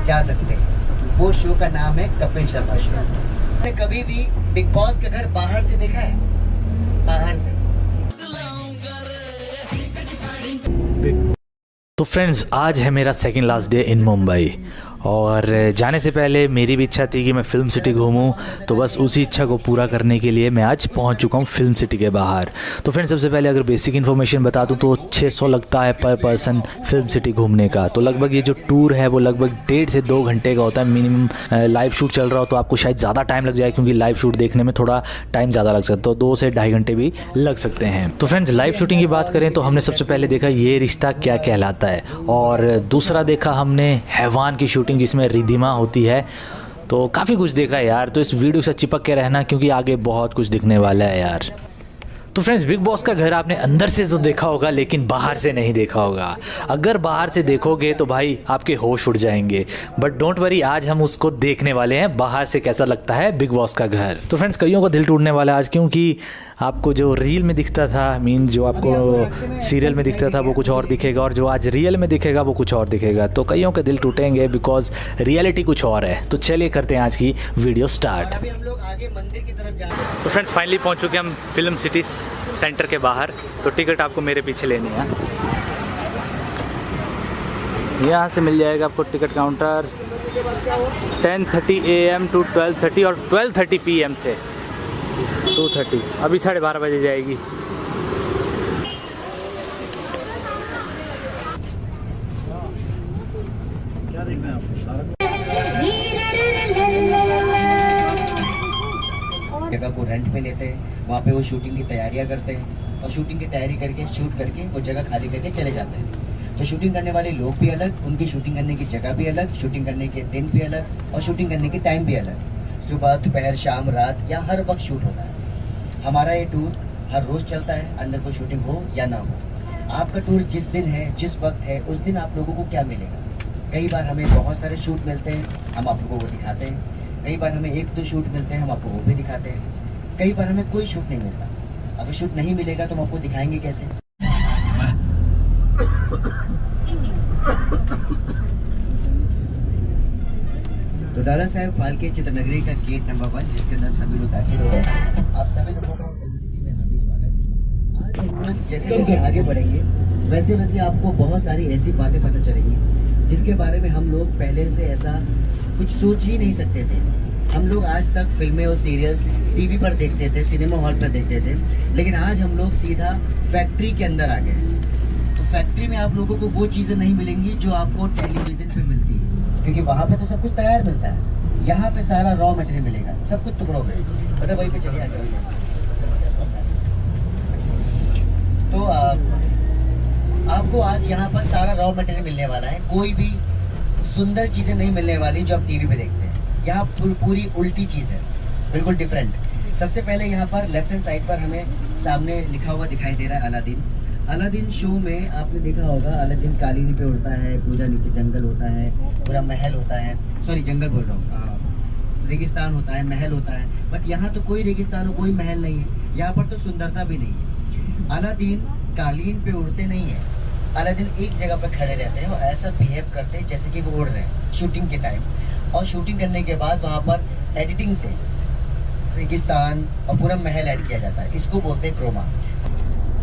जा सकते हैं। वो शो का नाम है कपिल शर्मा शो। आपने कभी भी बिग बॉस का घर बाहर से देखा है? बाहर से। तो फ्रेंड्स, आज है मेरा second last day in Mumbai और जाने से पहले मेरी भी इच्छा थी कि मैं फ़िल्म सिटी घूमूं, तो बस उसी इच्छा को पूरा करने के लिए मैं आज पहुंच चुका हूं फ़िल्म सिटी के बाहर। तो फ्रेंड्स, सबसे पहले अगर बेसिक इन्फॉर्मेशन बता दूं तो 600 लगता है पर पर्सन फ़िल्म सिटी घूमने का। तो लगभग ये जो टूर है वो लगभग 1.5 से 2 घंटे का होता है मिनिमम। लाइव शूट चल रहा हो तो आपको शायद ज़्यादा टाइम लग जाए, क्योंकि लाइव शूट देखने में थोड़ा टाइम ज़्यादा लग सकता है, तो 2 से 2.5 घंटे भी लग सकते हैं। तो फ्रेंड्स, लाइव शूटिंग की बात करें तो हमने सबसे पहले देखा ये रिश्ता क्या कहलाता है, और दूसरा देखा हमने हैवान की शूटिंग जिसमें रिधिमा होती है। तो काफ़ी कुछ देखा है यार, तो इस वीडियो से चिपक के रहना क्योंकि आगे बहुत कुछ दिखने वाला है यार। तो फ्रेंड्स, बिग बॉस का घर आपने अंदर से तो देखा होगा लेकिन बाहर से नहीं देखा होगा। अगर बाहर से देखोगे तो भाई आपके होश उड़ जाएंगे, बट डोंट वरी, आज हम उसको देखने वाले हैं बाहर से कैसा लगता है बिग बॉस का घर। तो फ्रेंड्स, कईयों का दिल टूटने वाला है आज, क्योंकि आपको जो रील में दिखता था, मीन जो आपको सीरियल में दिखता था वो कुछ और दिखेगा, और जो आज रियल में दिखेगा वो कुछ और दिखेगा। तो कईयों के दिल टूटेंगे बिकॉज रियलिटी कुछ और है। तो चलिए करते हैं आज की वीडियो स्टार्ट। अभी हम लोग आगे मंदिर की तरफ जा रहे हैं। तो फ्रेंड्स, फाइनली पहुंच चुके हैं हम फिल्म सिटी सेंटर के बाहर। तो टिकट आपको मेरे पीछे लेनी है, यहाँ से मिल जाएगा आपको टिकट काउंटर 10:30 AM टू 12:30 और 12:30 PM से 2:30। अभी 12:30 बजे जाएगी। क्या देखना है आपको? जगह को रेंट पे लेते हैं, वहाँ पे वो शूटिंग की तैयारियां करते हैं, और शूटिंग की तैयारी करके शूट करके वो जगह खाली करके चले जाते हैं। तो शूटिंग करने वाले लोग भी अलग, उनकी शूटिंग करने की जगह भी अलग, शूटिंग करने के दिन भी अलग, और शूटिंग करने के टाइम भी अलग। सुबह, दोपहर, शाम, रात या हर वक्त शूट होता है। हमारा ये टूर हर रोज़ चलता है, अंदर कोई शूटिंग हो या ना हो। आपका टूर जिस दिन है, जिस वक्त है, उस दिन आप लोगों को क्या मिलेगा? कई बार हमें बहुत सारे शूट मिलते हैं, हम आप लोगों को दिखाते हैं। कई बार हमें 1-2 शूट मिलते हैं, हम आपको वो भी दिखाते हैं। कई बार हमें कोई शूट नहीं मिलता। अगर शूट नहीं मिलेगा तो हम आपको दिखाएंगे कैसे? तो दादा साहेब फाल्के चित्रनगरी का गेट नंबर 1, जिसके अंदर सभी लोग दाखिल हो रहे हैं। आप सभी लोगों का फिल्म सिटी में हार्दिक स्वागत है। आज हम लोग जैसे जैसे आगे बढ़ेंगे वैसे वैसे आपको बहुत सारी ऐसी बातें पता चलेंगी जिसके बारे में हम लोग पहले से ऐसा कुछ सोच ही नहीं सकते थे। हम लोग आज तक फिल्में और सीरियल्स टीवी पर देखते थे, सिनेमा हॉल पर देखते थे, लेकिन आज हम लोग सीधा फैक्ट्री के अंदर आ गए हैं। तो फैक्ट्री में आप लोगों को वो चीज़ें नहीं मिलेंगी जो आपको टेलीविज़न पे मिलती है, क्योंकि वहाँ पे तो सब कुछ तैयार मिलता है। यहाँ पे सारा रॉ मटेरियल मिलेगा, सब कुछ टुकड़ों में। मतलब वहीं पे चलिए आ जाओ। तो आपको आज यहाँ पर सारा रॉ मटेरियल मिलने वाला है। कोई भी सुंदर चीज़ें नहीं मिलने वाली जो आप टीवी पे देखते हैं। यहाँ पूरी उल्टी चीज़ है, बिल्कुल डिफरेंट। सबसे पहले यहाँ पर लेफ्ट हैंड साइड पर हमें सामने लिखा हुआ दिखाई दे रहा है अलादीन। अलादीन शो में आपने देखा होगा, अलादीन कालीन पे उड़ता है, पूरा नीचे जंगल होता है, पूरा महल होता है। सॉरी, जंगल बोल रहा हूँ, रेगिस्तान होता है, महल होता है। बट यहाँ तो कोई रेगिस्तान और कोई महल नहीं है, यहाँ पर तो सुंदरता भी नहीं है। अलादीन कालीन पे उड़ते नहीं है, अलादीन एक जगह पर खड़े रहते हैं और ऐसा बिहेव करते हैं जैसे कि वो उड़ रहे हैं शूटिंग के टाइम। और शूटिंग करने के बाद वहाँ पर एडिटिंग से रेगिस्तान और पूरा महल ऐड किया जाता है। इसको बोलते हैं क्रोमा।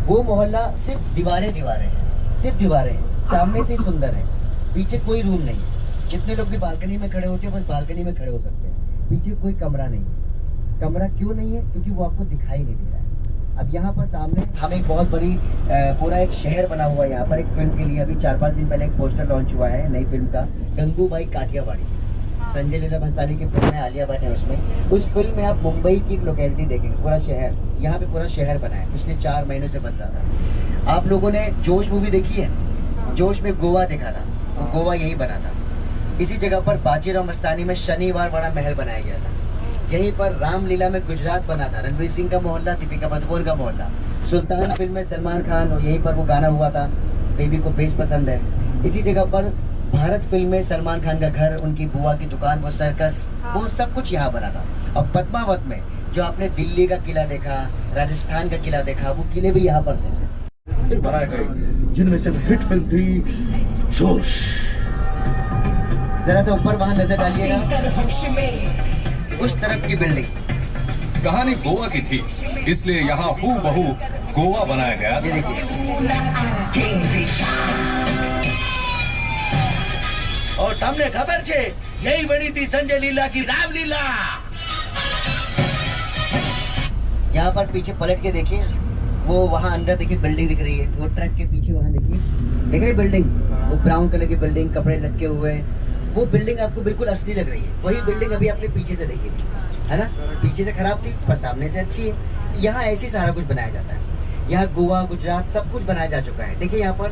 वो मोहल्ला सिर्फ दीवारें हैं, सिर्फ दीवारें हैं, सामने से ही सुंदर है, पीछे कोई रूम नहीं है। जितने लोग भी बालकनी में खड़े होते हैं बस बालकनी में खड़े हो सकते हैं, पीछे कोई कमरा नहीं है। कमरा क्यों नहीं है? क्योंकि वो आपको दिखाई नहीं दे रहा है। अब यहाँ पर सामने हमें एक बहुत बड़ी पूरा एक शहर बना हुआ है यहाँ पर, एक फिल्म के लिए। अभी 4-5 दिन पहले एक पोस्टर लॉन्च हुआ है नई फिल्म का, गंगूबाई काठियावाड़ी। संजय लीला भंसाली की फिल्म है, आलिया भट्ट है उसमें। उस फिल्म में आप मुंबई की एक लोकेलिटी देखेंगे, पूरा शहर, यहाँ पे पूरा शहर बना है, पिछले 4 महीनों से बन रहा था। आप लोगों ने जोश मूवी देखी है? जोश में गोवा देखा था, तो गोवा यही बना था। इसी जगह पर बाजीराव मस्तानी में शनिवार बड़ा महल बनाया गया था। यहीं पर रामलीला में गुजरात बना था, रणवीर सिंह का मोहल्ला, दीपिका पादुकोण का मोहल्ला। सुल्तान फिल्म में सलमान खान, और यहीं पर वो गाना हुआ था, बेबी को बेच पसंद है। इसी जगह पर भारत फिल्म में सलमान खान का घर, उनकी बुआ की दुकान, वो सर्कस, वो सब कुछ यहाँ बना था। और पद्मावत में जो आपने दिल्ली का किला देखा, राजस्थान का किला देखा, वो किले भी यहाँ पर थे। बनाए गए, जिनमें से हिट फिल्म थी जोश। जरा सा ऊपर वहां नजर डालिएगा, उस तरफ की बिल्डिंग। कहानी गोवा की थी, इसलिए यहाँ हूबहू गोवा बनाया गया। ये देखिए, और તમને ખબર છે यही बनी थी संजय लीला की रामलीला। यहाँ पर पीछे पलट के देखिए, वो वहाँ अंदर देखिए बिल्डिंग दिख रही है, वो ट्रक के पीछे वहाँ देखिए, देख रहे बिल्डिंग, वो ब्राउन कलर की बिल्डिंग, कपड़े लटके हुए हैं, वो बिल्डिंग आपको बिल्कुल असली लग रही है। वही बिल्डिंग अभी आपने पीछे से देखी थी, है ना, पीछे से खराब थी पर सामने से अच्छी है। यहाँ ऐसे ही सारा कुछ बनाया जाता है। यहाँ गोवा, गुजरात सब कुछ बनाया जा चुका है। देखिए यहाँ पर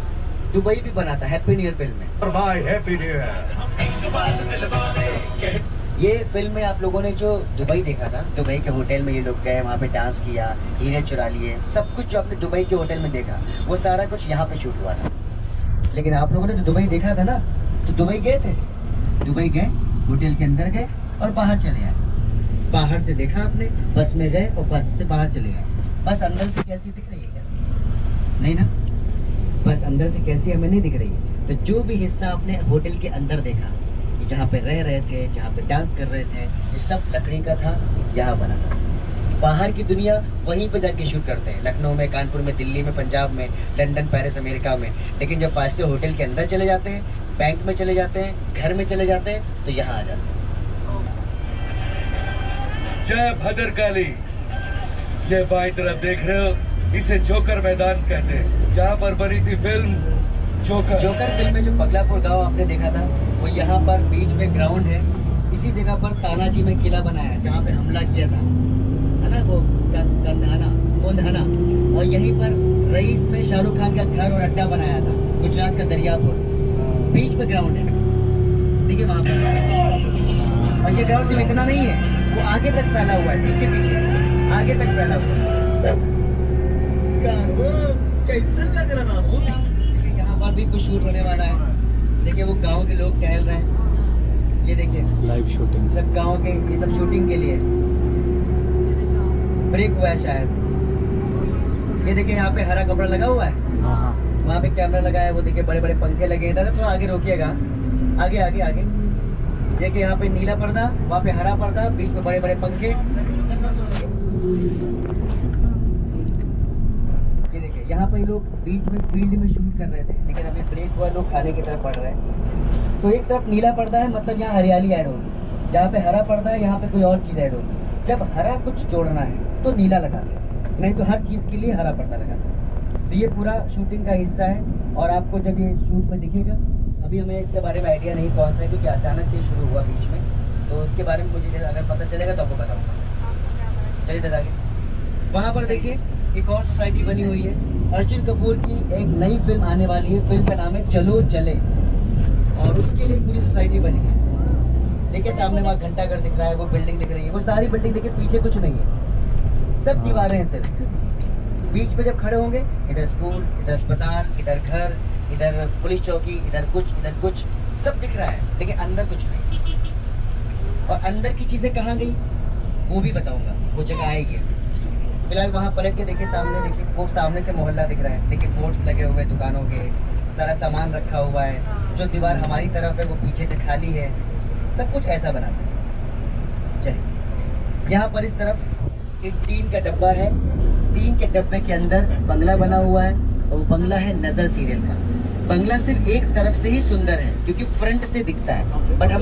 दुबई भी बनाता है हैप्पी न्यू ईयर फिल्म में। और भाई हैप्पी न्यू ईयर। ये फिल्म में आप लोगों ने जो दुबई देखा था, दुबई के होटल में ये लोग गए, वहाँ पे डांस किया, हीरे चुरा लिए, सब कुछ जो आपने दुबई के होटल में देखा वो सारा कुछ यहाँ पे शूट हुआ था। लेकिन आप लोगों ने जो दुबई देखा था ना, तो दुबई गए थे, दुबई गए, होटल के अंदर गए और बाहर चले आए। बाहर से देखा आपने, बस में गए और बस से बाहर चले आए। बस अंदर से कैसी दिख रही है क्या? नहीं ना, बस अंदर से कैसी हमें नहीं दिख रही है। तो जो भी हिस्सा आपने होटल के अंदर देखा, जहाँ पे रह रहे थे, जहाँ पे डांस कर रहे थे, ये सब लकड़ी का था, यहाँ बना था। बाहर की दुनिया वहीं पे जाके शूट करते हैं, लखनऊ में, कानपुर में, दिल्ली में, पंजाब में, लंदन, पेरिस, अमेरिका में। लेकिन जब 5 स्टार होटल के अंदर चले जाते हैं, बैंक में चले जाते हैं, घर में चले जाते हैं, तो यहाँ आ जाते हैं। जय भद्रकाली। ये बाई तरफ देख रहे हो, इसे जोकर मैदान कहते हैं। यहाँ पर बनी थी फिल्म जोकर। जोकर फिल्म में जो बगलापुर गांव आपने देखा था, वो यहाँ पर बीच में ग्राउंड है। इसी जगह पर तानाजी में किला बनाया है, जहाँ पे हमला किया था, है ना, वो गोंधाना। और यहीं पर रईस में शाहरुख खान का घर और अड्डा बनाया था, गुजरात का दरियापुर। बीच में ग्राउंड है, देखिए वहाँ पर। और ये ग्राउंड सिर्फ इतना नहीं है, वो आगे तक फैला हुआ है, पीछे पीछे आगे तक फैला हुआ है। कैसा लग रहा है? देखिए यहाँ पर भी कुछ शूट होने वाला है। देखिए वो गांव के लोग टहल रहे हैं, ये देखिए लाइव शूटिंग। सब गांव के, ये सब शूटिंग के लिए ब्रेक हुआ है शायद। ये देखिए यहाँ पे हरा कपड़ा लगा हुआ है, वहाँ पे कैमरा लगा है, वो देखिए बड़े बड़े पंखे लगे हैं। दादा थोड़ा आगे रोकिएगा, आगे आगे आगे। देखिए यहाँ पे नीला पर्दा, वहाँ पे हरा पर्दा, बीच में बड़े बड़े पंखे। ये देखिए यहाँ पे लोग बीच में फील्ड में शूट कर रहे थे, लेकिन अभी ब्रेक हुआ, लोग खाने की तरफ बढ़ रहे हैं। तो एक तरफ नीला पर्दा है, मतलब यहाँ हरियाली ऐड होगी। जहाँ पे हरा पर्दा है, यहाँ पे कोई और चीज़ ऐड होगी। जब हरा कुछ जोड़ना है तो नीला लगा दे, नहीं तो हर चीज़ के लिए हरा पर्दा लगा दे। तो ये पूरा शूटिंग का हिस्सा है। और आपको जब ये शूट में दिखेगा, अभी हमें इसके बारे में आइडिया नहीं कौन सा है, क्योंकि अचानक से शुरू हुआ बीच में, तो उसके बारे में मुझे अगर पता चलेगा तो आपको बताऊँगा। चलिए दादा आगे। वहाँ पर देखिए एक और सोसाइटी बनी हुई है। अर्जुन कपूर की एक नई फिल्म आने वाली है, फिल्म का नाम है चलो चले, और उसके लिए पूरी सोसाइटी बनी है। देखिए सामने वहाँ घंटाघर दिख रहा है, वो बिल्डिंग दिख रही है, वो सारी बिल्डिंग देखिए, पीछे कुछ नहीं है, सब दीवारें हैं सिर्फ। बीच में जब खड़े होंगे, इधर स्कूल, इधर अस्पताल, इधर घर, इधर पुलिस चौकी, इधर कुछ सब दिख रहा है, लेकिन अंदर कुछ नहीं। और अंदर की चीज़ें कहाँ गई वो भी बताऊंगा, वो जगह आएगी। फिलहाल वहाँ पलट के देखिए, सामने देखिए, वो सामने से मोहल्ला दिख रहा है, देखिए बोर्ड्स लगे हुए हैं दुकानों के, सारा सामान रखा हुआ है। जो दीवार हमारी तरफ है वो पीछे से खाली है, सब कुछ ऐसा बना है। चलिए यहाँ पर इस तरफ एक टीन का डब्बा है, टीन के डब्बे के अंदर बंगला बना हुआ है, और वो बंगला है नजर सीरियल का। बंगला सिर्फ एक तरफ से ही सुंदर है, क्योंकि फ्रंट से दिखता है, बट हम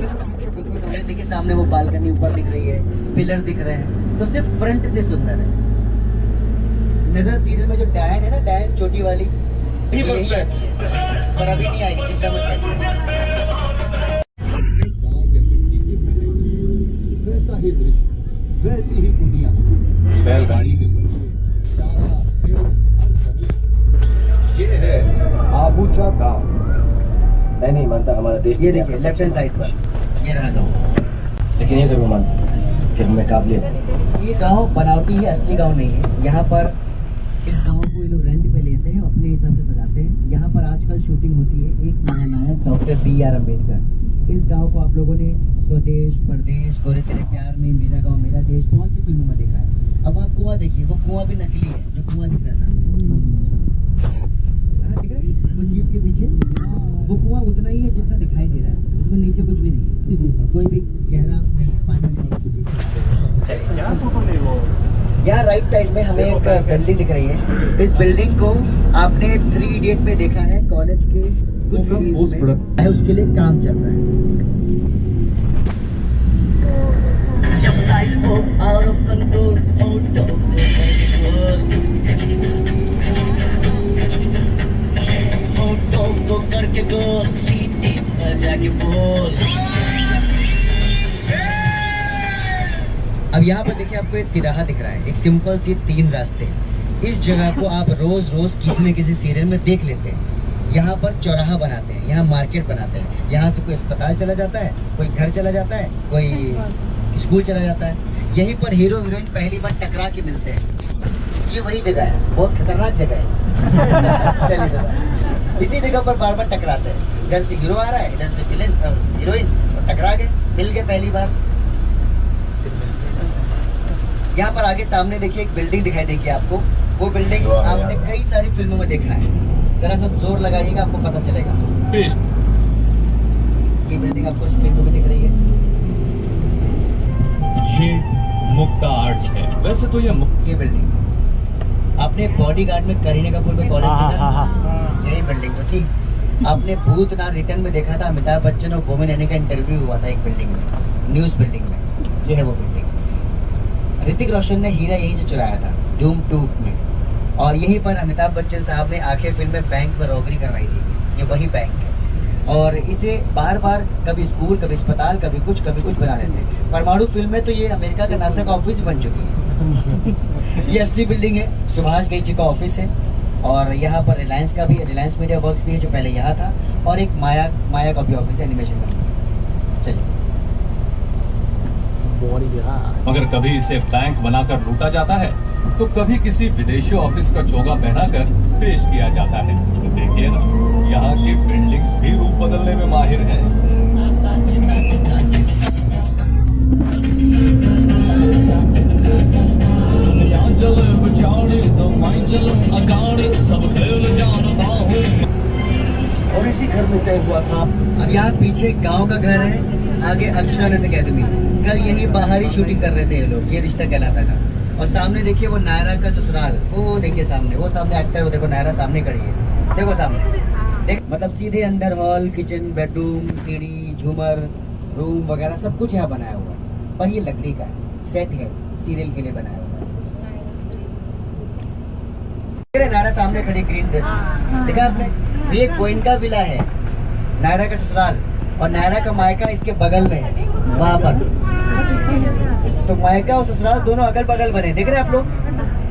देखिए सामने वो बालकनी ऊपर दिख रही है, पिलर दिख रहे हैं, तो सिर्फ फ्रंट से सुंदर है। नजर सीरियल में जो डायन है ना, डायन छोटी वाली, यही आती है, पर अभी नहीं आएगी, चिंता मत करिए। गांव के मिट्टी की महक, वैसा ही दृश्य, वैसी ही कुटिया, बैलगाड़ी के पहिए, चारा, हिल और जमीन। ये है आबूचा गांव। मैं नहीं मानता हमारा देश ये देखिए लेफ्ट हैंड साइड पर ये रहा गाँव, लेकिन ये जरूर मानता हूँ कि हमें काबिलियत है। ये गांव बनावटी है, असली गांव नहीं है। यहाँ पर इस गांव को ये लोग रेंट पे लेते हैं, अपने हिसाब से सजाते हैं। यहाँ पर आजकल शूटिंग होती है एक महानायक डॉक्टर B.R. अम्बेडकर। इस गांव को आप लोगों ने स्वदेश, परदेश, गोरे तेरे प्यार में, मेरा गांव मेरा देश, कौन सी फिल्मों में देखा है। अब आप कुआं देखिए, वो कुआं भी नकली है, जो कुआं दिख रहा है सामने, है ना, दिख रहा है वो जीप के पीछे, वो कुआं उतना ही है जितना दिखाई दे रहा है, उसमें नीचे कुछ भी नहीं है, कोई भी गहरा नहीं, पानी नहीं। चलिए, यहाँ राइट साइड में हमें एक बिल्डिंग दिख रही है। इस बिल्डिंग को आपने 3 इडियट में देखा है, कॉलेज के कुछ सीन्स में है, उसके लिए काम चल रहा है। जब लाइफ हो आउट ऑफ कंट्रोल, को करके गोल सीटी पर जाके बोल। अब यहाँ पर देखिए, आपको एक तिराहा दिख रहा है, एक सिंपल सी 3 रास्ते। इस जगह को आप रोज रोज किसी न किसी सीरियल में देख लेते हैं। यहाँ पर चौराहा बनाते हैं, यहाँ मार्केट बनाते हैं, यहाँ से कोई अस्पताल चला जाता है, कोई घर चला जाता है, कोई स्कूल चला जाता है। यहीं पर हीरो हीरोइन पहली बार टकरा के मिलते हैं। ये वही जगह है, बहुत खतरनाक जगह है। चलिए दादा, इसी जगह पर बार बार टकराते हैं। इधर से हीरो आ रहा है, इधर से विलेन हीरोइन, टकरा गए, मिल गए पहली बार। यहाँ पर आगे सामने देखिए एक बिल्डिंग दिखाई देगी आपको। वो बिल्डिंग आपने कई सारी फिल्मों में देखा है। जरा सा जोर लगाइएगा, आपको पता चलेगा। ये बिल्डिंग आपको स्क्रीन पे भी दिख रही है। ये मुक्ता आर्ट्स है। वैसे तो ये बिल्डिंग आपने बॉडीगार्ड में करीना कपूर का कॉलेज देखा था, यही बिल्डिंग तो थी। आपने भूत ना रिटर्न में देखा था, अमिताभ बच्चन और बोमन यानी का इंटरव्यू हुआ था एक बिल्डिंग में, न्यूज बिल्डिंग में। ये है वो बिल्डिंग। ऋतिक रोशन ने हीरा यहीं से चुराया था, धूम 2 में। और यहीं पर अमिताभ बच्चन साहब ने आखिरी फिल्म में बैंक में रॉबरी करवाई थी। ये वही बैंक है। और इसे बार बार कभी स्कूल, कभी अस्पताल, कभी कुछ बना लेते हैं। परमाणु फिल्म में तो ये अमेरिका का नासा का ऑफिस बन चुकी है। ये असली बिल्डिंग है, सुभाष घई जी का ऑफिस है। और यहाँ पर रिलायंस का भी, रिलायंस मीडिया वर्क्स भी है जो पहले यहाँ था, और एक माया का भी ऑफिस है, एनिमेशन का। चलिए, मगर कभी इसे बैंक बनाकर लूटा जाता है, तो कभी किसी विदेशी ऑफिस का चोगा पहनाकर पेश किया जाता है। तो देखिए ना, यहाँ की बिल्डिंग्स भी रूप बदलने में माहिर हैं। और इसी घर में तय हुआ था। अब यहाँ पीछे गांव का घर है, आगे अक्षरानंद अकेडमी। कल यहीं बाहर ही शूटिंग कर रहे थे ये लोग, ये रिश्ता कहलाता था। और सामने देखिए वो नायरा का ससुराल, वो देखिए सामने, वो सामने एक्टर, वो देखो नायरा सामने खड़ी है, देखो सामने। देख, मतलब सीधे अंदर हॉल, किचन, बेडरूम, सीढ़ी, झूमर, रूम वगैरह सब कुछ यहाँ बनाया हुआ है। पर ये लकड़ी का है, सेट है, सीरियल के लिए बनाया हुआ है। नायरा सामने खड़ी ग्रीन ड्रेस में, देखा आपने? ये गोइंका विला है, नायरा का ससुराल, और नायरा का मायका इसके बगल में है, वहाँ पर। तो मायका और ससुराल दोनों अगल बगल बने, देख रहे हैं आप लोग।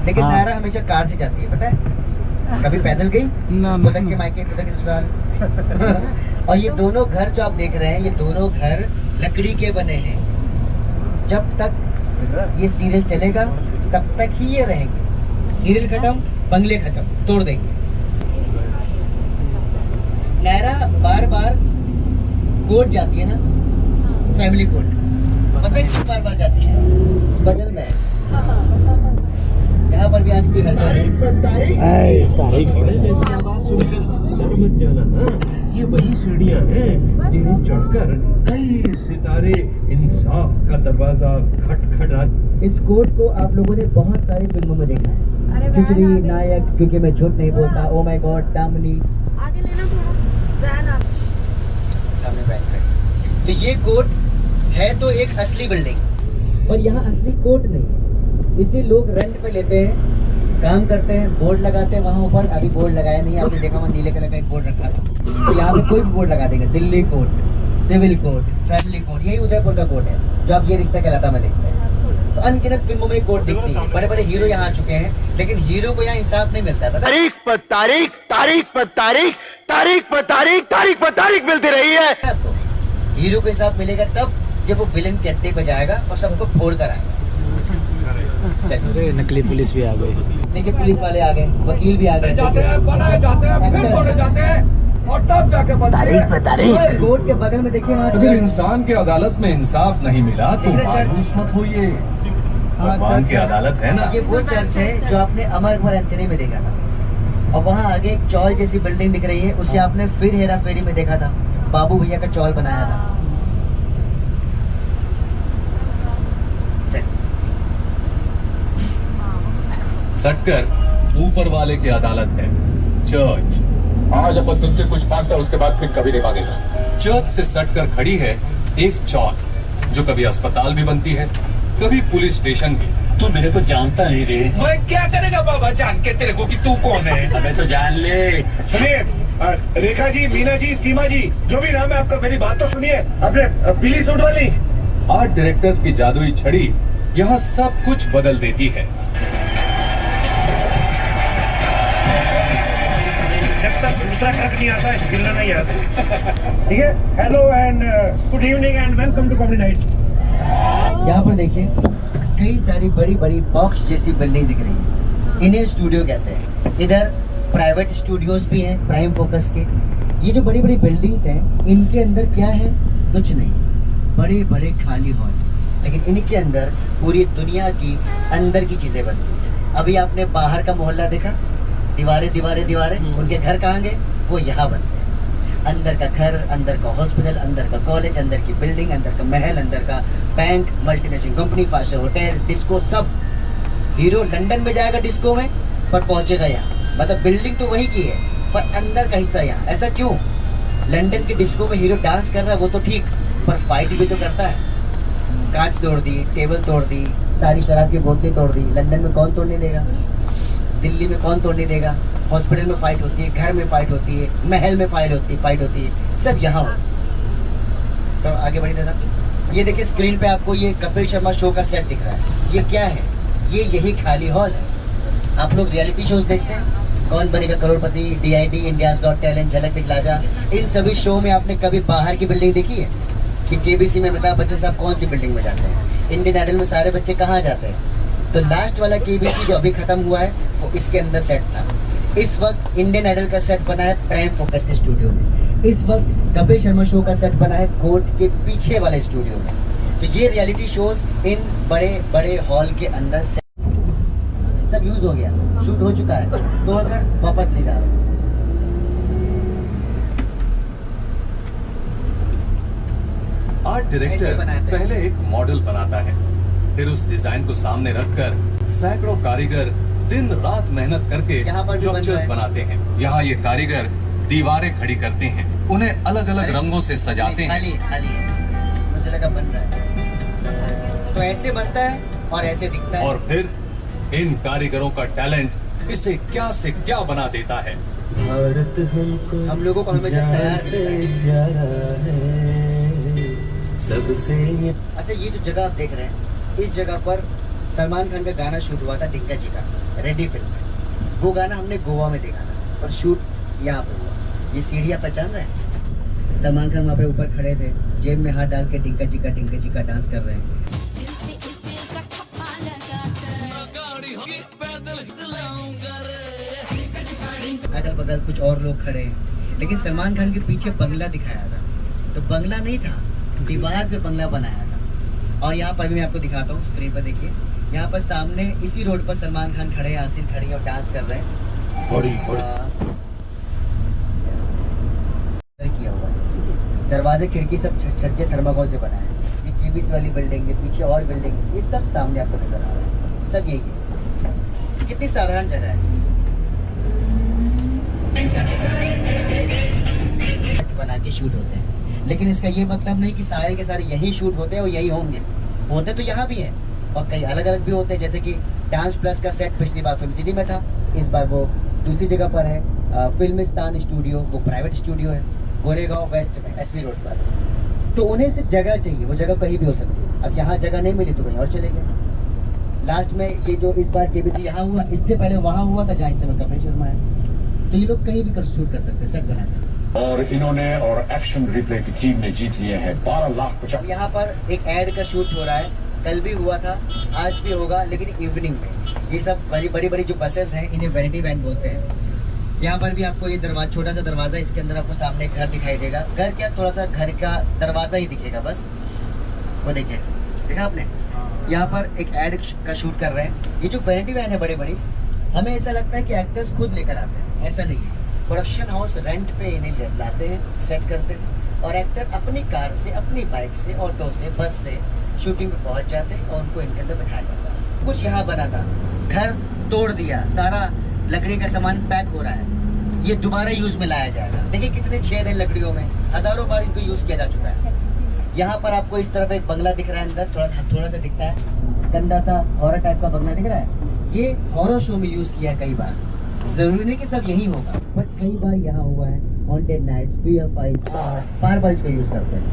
लेकिन नायरा हमेशा कार से जाती है, पता है? कभी पैदल गई, पुतक के मायके, पुतक के ससुराल। और ये दोनों घर जो आप देख रहे हैं, ये दोनों घर लकड़ी के बने हैं। जब तक ये सीरियल चलेगा तब तक ही ये रहेंगे। सीरियल खत्म, बंगले खत्म, तोड़ देंगे। नायरा बार बार कोर्ट जाती है ना, फैमिली कोर्ट, पता है बार बार जाती है, बगल में है। यहाँ पर भी आज की हरकत है। ये वही सीढ़ियां हैं जिन्हें चढ़कर कई सितारे इंसाफ का दरवाजा खटखटा। इस कोर्ट को आप लोगों ने बहुत सारी फिल्मों में देखा है। खिचड़ी, नायक, क्योंकि मैं झूठ नहीं बोलता, ओ माय गॉड, दामनी। आगे लेना थोड़ा, सामने बैठ खड़ी। तो ये कोर्ट है तो एक असली बिल्डिंग, और यहाँ असली कोर्ट नहीं है। इसे लोग रेंट पे लेते हैं, काम करते हैं, बोर्ड लगाते हैं वहाँ ऊपर। अभी बोर्ड लगाया नहीं, आपने देखा वहाँ नीले कलर का एक बोर्ड रखा था। तो यहाँ पे कोई भी बोर्ड लगा देंगे, Delhi court, civil court, family court, यही उदयपुर का कोर्ट है जो आप ये रिश्ता कहलाता में देखते हैं। तो अनगिनत फिल्मों में कोर्ट दिखती है, बड़े बड़े हीरो यहाँ आ चुके हैं, लेकिन हीरो को यहाँ इंसाफ नहीं मिलता है, पता है? तारीख पर तारीख, तारीख पर तारीख, तारीख पर तारीख, तारीख पर तारीख मिलती रही है। आपको हीरो को इंसाफ मिलेगा तब जब वो विलन के अड्डे पे जाएगा और सबको फोड़ कर आएगा। अरे नकली पुलिस भी आ गई। देखिए पुलिस वाले आ गए, वकील भी आ गए, तारीख पे तारीख। कोर्ट के बगल में देखिए वहाँ जब इंसान के अदालत में इंसाफ नहीं मिला तो मायूस मत होइए, भगवान की अदालत है ना। ये वो चर्च है जो आपने अमर अकबर एंथनी में देखा था। और वहाँ आगे एक चौल जैसी बिल्डिंग दिख रही है, उसे आपने फिर हेरा फेरी में देखा था, बाबू भैया का चौल बनाया था। सटकर ऊपर वाले की अदालत है, चर्च। आज अपन तुमसे कुछ मांगता है, उसके बाद फिर कभी नहीं मांगेगा। चर्च से सटकर खड़ी है एक चौक, जो कभी अस्पताल भी बनती है, कभी पुलिस स्टेशन भी। तू मेरे को जानता नहीं रे। मैं क्या करेगा बाबा जान के तेरे को कि तू कौन है? अबे तो जान ले। सुनिए, रेखा जी, मीना जी, सीमा जी, जो भी नाम है आपका, मेरी बात तो सुनिए। अपने पीली सूट वाली आर्ट डायरेक्टर्स की जादुई छड़ी यहाँ सब कुछ बदल देती है। जब तक दूसरा ट्रक नहीं आता है हिलना नहीं आता। ठीक है, hello and good evening and welcome to comedy nights. यहाँ पर देखिए कई सारी बड़ी बड़ी बॉक्स जैसी बिल्डिंग दिख रही है, इन्हें स्टूडियो कहते हैं। इधर प्राइवेट स्टूडियोज भी हैं, प्राइम फोकस के। ये जो बड़ी बड़ी बिल्डिंग्स हैं, इनके अंदर क्या है? कुछ नहीं, बड़े बड़े खाली हॉल, लेकिन इनके अंदर पूरी दुनिया की अंदर की चीज़ें बनती हैं। अभी आपने बाहर का मोहल्ला देखा, दीवारें दीवारें दीवारें, उनके घर कहाँ गए? वो यहाँ बनते हैं। अंदर का घर, अंदर का हॉस्पिटल, अंदर का कॉलेज, अंदर की बिल्डिंग, अंदर का महल, अंदर का bank, multinational company, five star hotel, disco, सब। हीरो लंदन में जाएगा डिस्को में, पर पहुंचेगा यहाँ। मतलब बिल्डिंग तो वही की है, पर अंदर का हिस्सा यहाँ। ऐसा क्यों? लंदन के डिस्को में हीरो डांस कर रहा है, वो तो ठीक, पर फाइट भी तो करता है। कांच तोड़ दी, टेबल तोड़ दी, सारी शराब की बोतलें तोड़ दी। लंदन में कौन तोड़ने देगा? दिल्ली में कौन तोड़ने देगा? हॉस्पिटल में फाइट होती है, घर में फाइट होती है, महल में फाइट होती है, सब यहाँ हो। तो आगे बढ़ी दादा, ये देखिए स्क्रीन पे आपको ये कपिल शर्मा शो का सेट दिख रहा है। ये क्या है? ये यही खाली हॉल है। आप लोग रियलिटी शोज देखते हैं, कौन बनेगा करोड़पति, DID, इंडियाज गॉट टैलेंट, झलक दिखला जा, इन सभी शो में आपने कभी बाहर की बिल्डिंग देखी है? कि KBC में अमिताभ बच्चन साहब कौन सी बिल्डिंग में जाते हैं? इंडियन आइडल में सारे बच्चे कहाँ जाते हैं? तो लास्ट वाला KBC जो अभी खत्म हुआ है, वो इसके अंदर सेट था। इस वक्त इंडियन आइडल का सेट बना है प्राइम फोकस के स्टूडियो में। इस वक्त कपिल शर्मा शो का सेट बना है कोर्ट के पीछे वाले स्टूडियो में। तो ये रियलिटी शोज इन बड़े बड़े हॉल के अंदर सब यूज हो गया, शूट हो चुका है, तोड़कर वापस ले जा रहे हैं। आर्ट डायरेक्टर पहले एक मॉडल बनाता है, फिर उस डिजाइन को सामने रखकर सैकड़ों कारीगर दिन रात मेहनत करके स्ट्रक्चर्स बनाते हैं। यहाँ ये कारीगर दीवारें खड़ी करते हैं, उन्हें अलग अलग रंगों से सजाते हैं। खाली मुझे लगा बन रहा है। तो ऐसे बनता है और ऐसे दिखता है। और फिर इन कारीगरों का टैलेंट इसे क्या से क्या बना देता है। हम लोगों को हमेशा तैयार करता है। अच्छा, ये जो जगह आप देख रहे हैं, इस जगह पर सलमान खान का गाना शूट हुआ था, डिंका जी का, रेडी फिल्म में। वो गाना हमने गोवा में देखा था, पर शूट यहाँ पे हुआ। ये सीढ़ियाँ पहचान रहे हैं? सलमान खान वहाँ पे ऊपर खड़े थे, जेब में हाथ डाल के डिंका जी का डांस कर रहे हैं। अगल बगल कुछ और लोग खड़े हैं, लेकिन सलमान खान के पीछे बंगला दिखाया था। तो बंगला नहीं था, दीवार पे बंगला बनाया था। और यहाँ पर भी मैं आपको दिखाता हूँ, स्क्रीन पर देखिए। यहाँ पर सामने इसी रोड पर सलमान खान खड़े हैं, आसिन खड़ी है और डांस कर रहे हैं। किया हुआ है, दरवाजे खिड़की सब छज्जे थर्माकोल से बना है। ये KBC वाली बिल्डिंग, ये पीछे और बिल्डिंग, ये सब सामने आपको नजर आ रहा है। सब यही है। कितनी साधारण जगह है, बना के शूट होते हैं। लेकिन इसका ये मतलब नहीं कि सारे के सारे यही शूट होते हैं और यही होंगे। होते तो यहाँ भी हैं और कई अलग अलग भी होते हैं। जैसे कि डांस प्लस का सेट पिछली बार फिल्म सिटी में था, इस बार वो दूसरी जगह पर है। फिल्मिस्तान स्टूडियो, वो प्राइवेट स्टूडियो है गोरेगांव वेस्ट में, SV रोड पर। तो उन्हें सिर्फ जगह चाहिए, वो जगह कहीं भी हो सकती है। अब यहाँ जगह नहीं मिली तो कहीं और चले गए। लास्ट में ये जो इस बार KBC यहाँ हुआ, इससे पहले वहाँ हुआ था जहाँ इस समय कपिल शर्मा है। तो ये लोग कहीं भी शूट कर सकते हैं, सेट बनाकर। और इन्होंने और एक्शन रिप्ले की टीम ने जीत लिए हैं 12 लाख। अब यहाँ पर एक ऐड का शूट हो रहा है, कल भी हुआ था, आज भी होगा, लेकिन इवनिंग में। ये सब बड़ी बड़ी जो बसेस हैं, इन्हें वैनिटी वैन बोलते हैं। यहाँ पर भी आपको ये दरवाजा, छोटा सा दरवाजा, इसके अंदर आपको सामने एक घर दिखाई देगा। घर क्या, थोड़ा सा घर का दरवाजा ही दिखेगा बस। वो देखिए, देखा आपने? यहाँ पर एक ऐड का शूट कर रहे हैं। ये जो वैनिटी वैन है बड़ी बड़ी, हमें ऐसा लगता है कि एक्टर्स खुद लेकर आते हैं, ऐसा नहीं है। प्रोडक्शन हाउस रेंट पे इन्हें लाते हैं, सेट करते हैं और एक्टर अपनी कार से, अपनी बाइक से, ऑटो से, बस से शूटिंग पे पहुंच जाते हैं और उनको इनके अंदर बैठाया जाता है। कुछ यहाँ बना था, घर तोड़ दिया, सारा लकड़ी का सामान पैक हो रहा है, ये दोबारा यूज में लाया जाएगा। देखिए कितने छेद हैं लकड़ियों में, हजारों बार इनको यूज किया जा चुका है। यहाँ पर आपको इस तरफ एक बंगला दिख रहा है, अंदर थोड़ा सा दिखता है, गंदा सा हॉरर टाइप का बंगला दिख रहा है। ये हॉरर शो में यूज किया है कई बार, जरूरी नहीं कि सब यही होगा, पर कई बार यहाँ हुआ है। हॉन्टेड नाइट्स, VFX, मार्बल्स को यूज करते हैं।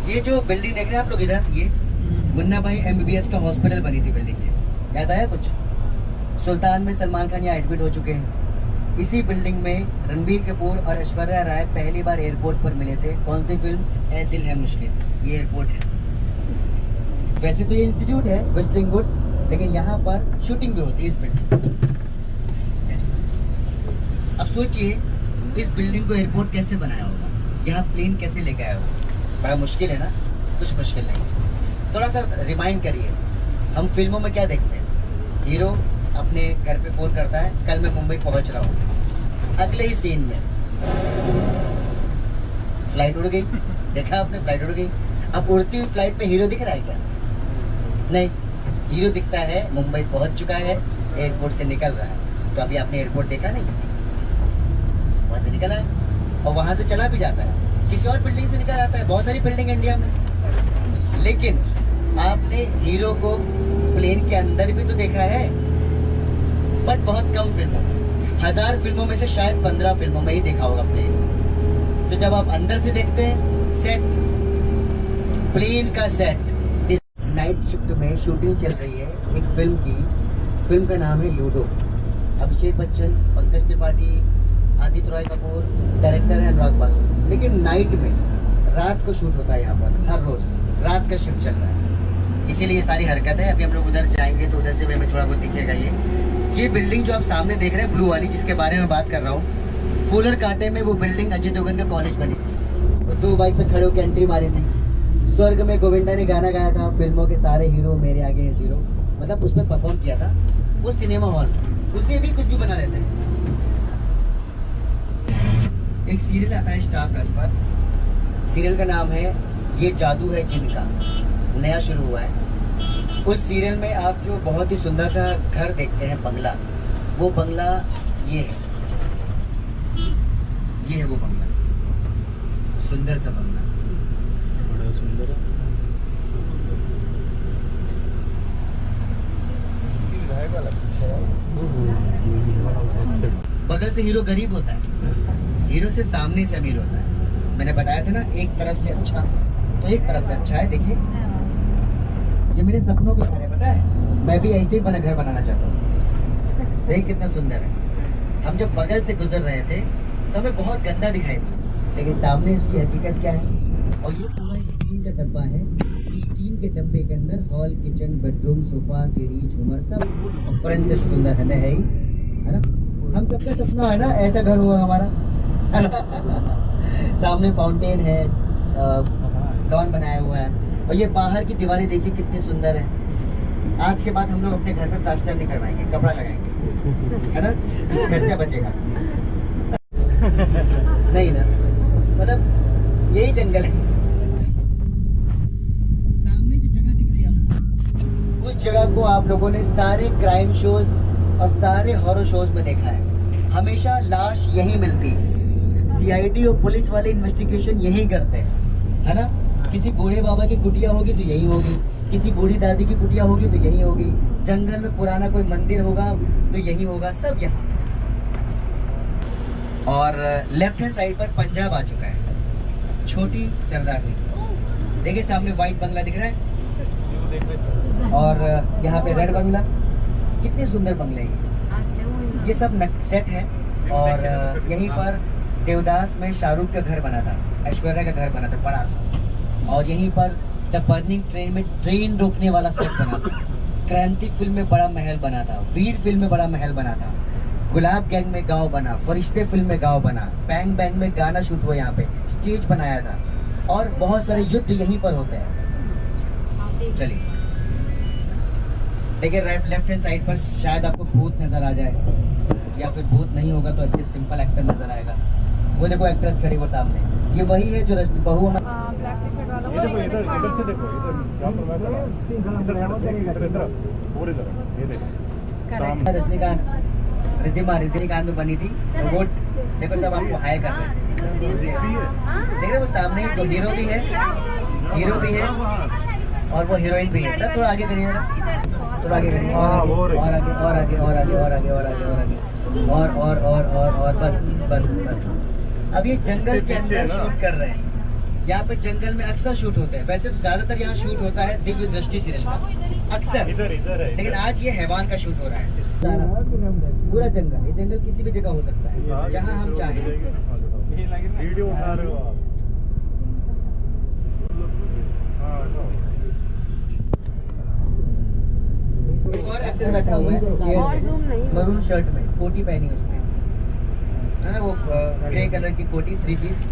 ये जो बिल्डिंग देख रहे हैं आप लोग इधर, ये मुन्ना भाई MBBS का हॉस्पिटल बनी थी बिल्डिंग ये, याद आया कुछ? सुल्तान में सलमान खान यहाँ एडमिट हो चुके हैं। इसी बिल्डिंग में रणबीर कपूर और ऐश्वर्या राय पहली बार एयरपोर्ट पर मिले थे। कौन सी फिल्म? ए दिल है मुश्किल। ये एयरपोर्ट है, वैसे तो ये इंस्टीट्यूट है वेस्टलिंग वुड्स, लेकिन यहाँ पर शूटिंग भी होती है इस बिल्डिंग में। अब सोचिए इस बिल्डिंग को एयरपोर्ट कैसे बनाया होगा, यहाँ प्लेन कैसे लेके आया होगा। बड़ा मुश्किल है ना? कुछ मुश्किल नहीं। थोड़ा सा रिमाइंड करिए, हम फिल्मों में क्या देखते हैं? हीरो अपने घर पे फोन करता है, कल मैं मुंबई पहुंच रहा हूँ। अगले ही सीन में फ्लाइट उड़ गई, देखा आपने? फ्लाइट उड़ गई। अब उड़ती हुई फ्लाइट पे हीरो दिख रहा है क्या? नहीं, हीरो दिखता है मुंबई पहुंच चुका है, एयरपोर्ट से निकल रहा है। तो अभी आपने एयरपोर्ट देखा नहीं, वहां से निकला है और वहां से चला भी जाता है, किसी और बिल्डिंग से निकल आता है। बहुत सारी बिल्डिंग इंडिया में, लेकिन आपने हीरो को प्लेन के अंदर भी तो देखा है, बट बहुत कम फिल्मों में। 1000 फिल्मों में से शायद 15 फिल्मों में ही देखा होगा प्लेन। तो जब आप अंदर से देखते हैं सेट, प्लेन का सेट। नाइट शिफ्ट में शूटिंग चल रही है एक फिल्म की, फिल्म का नाम है लूडो। अभिषेक बच्चन, पंकज त्रिपाठी, आदित्य रॉय कपूर, डायरेक्टर है अनुराग बासु। लेकिन नाइट में, रात को शूट होता है यहाँ पर, हर रोज रात का शिफ्ट चल रहा है, इसीलिए ये सारी हरकत है। अभी हम लोग उधर जाएंगे तो उधर से भी हमें थोड़ा बहुत दिखेगा। ये बिल्डिंग जो आप सामने देख रहे हैं ब्लू वाली, जिसके बारे में बात कर रहा हूँ, फूलर कांटे में वो बिल्डिंग अजय देवगन का कॉलेज बनी थी। वो 2 बाइक पे खड़े होकर एंट्री मारी थी। स्वर्ग में गोविंदा ने गाना गाया था, फिल्मों के सारे हीरो मेरे आगे हैं जीरो, मतलब उसमें परफॉर्म किया था वो सिनेमा हॉल। उसे भी कुछ भी बना लेते हैं। एक सीरियल आता है स्टार प्लस पर, सीरियल का नाम है ये जादू है जिनका, नया शुरू हुआ है। उस सीरियल में आप जो बहुत ही सुंदर सा घर देखते हैं, बंगला, वो बंगला ये है वो बंगला, सुंदर सा बंगला, बड़ा सुंदर है। बगल से हीरो गरीब होता है, हीरो सिर्फ सामने से अमीर होता है। मैंने बताया था ना, एक तरफ से अच्छा तो एक तरफ से अच्छा है। देखिए ये मेरे सपनों का घर है, पता है? मैं भी ऐसे ही घर बनाना चाहता हूँ। देखिए कितना सुंदर है। हम जब बगल से गुजर रहे थे तो हमें बहुत गंदा दिखाई दिया, लेकिन सामने इसकी हकीकत क्या है। और ये पूरा एक टीन का डब्बा है। इस टीन के डब्बे के अंदर हॉल, किचन, बेडरूम, सोफा, सीढ़ी, झूमर सब, और फ्रंट से सुंदर है ही, है ना? हम सबका सपना है ना ऐसा घर हुआ हमारा, है ना? सामने फाउंटेन है, लॉन बनाया हुआ है, और ये बाहर की दीवारें देखिए कितनी सुंदर है। आज के बाद हम लोग अपने घर में प्लास्टर नहीं करवाएंगे, कपड़ा लगाएंगे, है ना? खर्चा बचेगा नहीं ना, मतलब यही जंगल है। सामने जो जगह दिख रही है आपको, उस जगह को आप लोगों ने सारे क्राइम शोज और सारे हॉरर शोज में देखा है। हमेशा लाश यही मिलती है, CID और पुलिस वाले इन्वेस्टिगेशन यही करते हैं, है ना? किसी बूढ़े बाबा की कुटिया होगी तो यही होगी, किसी बूढ़ी दादी की कुटिया होगी तो यही होगी, जंगल में पुराना कोई मंदिर होगा तो यही होगा, सब यहाँ। और लेफ्ट हैंड साइड पर पंजाब आ चुका है, छोटी सरदारनी। देखिए सामने व्हाइट बंगला दिख रहा है, और यहाँ पे रेड बंगला। कितने सुंदर बंगले हैं ये सब सेट है। और यहीं पर देवदास में शाहरुख का घर बना था, ऐश्वर्या का घर बना था बड़ा सा। और यहीं पर द बर्निंग ट्रेन में ट्रेन रोकने वाला सेट बना था। क्रांति फिल्म में बड़ा महल बना था, वीर फिल्म में बड़ा महल बना था, गुलाब गैंग में गांव बना, फरिश्ते फिल्म में गांव बना, बैंग बैंग में गाना शूट हुआ, यहाँ पे स्टेज बनाया था, और बहुत सारे युद्ध यहीं पर होते हैं। चलिए देखिए लेफ्ट हैंड साइड पर शायद आपको भूत नजर आ जाए, या फिर भूत नहीं होगा तो सिर्फ सिंपल एक्टर नजर आएगा। वो देखो एक्ट्रेस खड़ी वो सामने, ये वही है जो बहू में ब्लैक टी शर्ट वाला ये देखो इधर इधर से देखो, इधर जहाँ पर मैं खड़ा हूँ, इधर और इधर ये देखो रजनीकांत रजनीकांत में बनी थी, वो देखो सब आपको हाई कर रहे हैं। देखो वो सामने तो हीरो भी है और वो हीरोइन भी है। थोड़ा आगे करिए जरा, थोड़ा आगे करिए, और आगे और आगे और आगे और आगे और आगे और आगे और आगे और बस बस बस। अब ये जंगल के अंदर शूट कर रहे हैं। यहाँ पे जंगल में अक्सर शूट होते हैं, वैसे तो ज्यादातर यहाँ शूट होता है दिव्य दृष्टि सीरियल का अक्सर, लेकिन आज ये हैवान का शूट हो रहा है। पूरा जंगल, ये जंगल किसी भी जगह हो सकता है जहाँ हम चाहें। वीडियो उठा रहे हो आप? एक और एक्टर बैठा हुआ है चेयर पे, मरून शर्ट में, कोटी पहनी उसने, है ना, वो ग्रे कलर की कोटी, 3 पीस।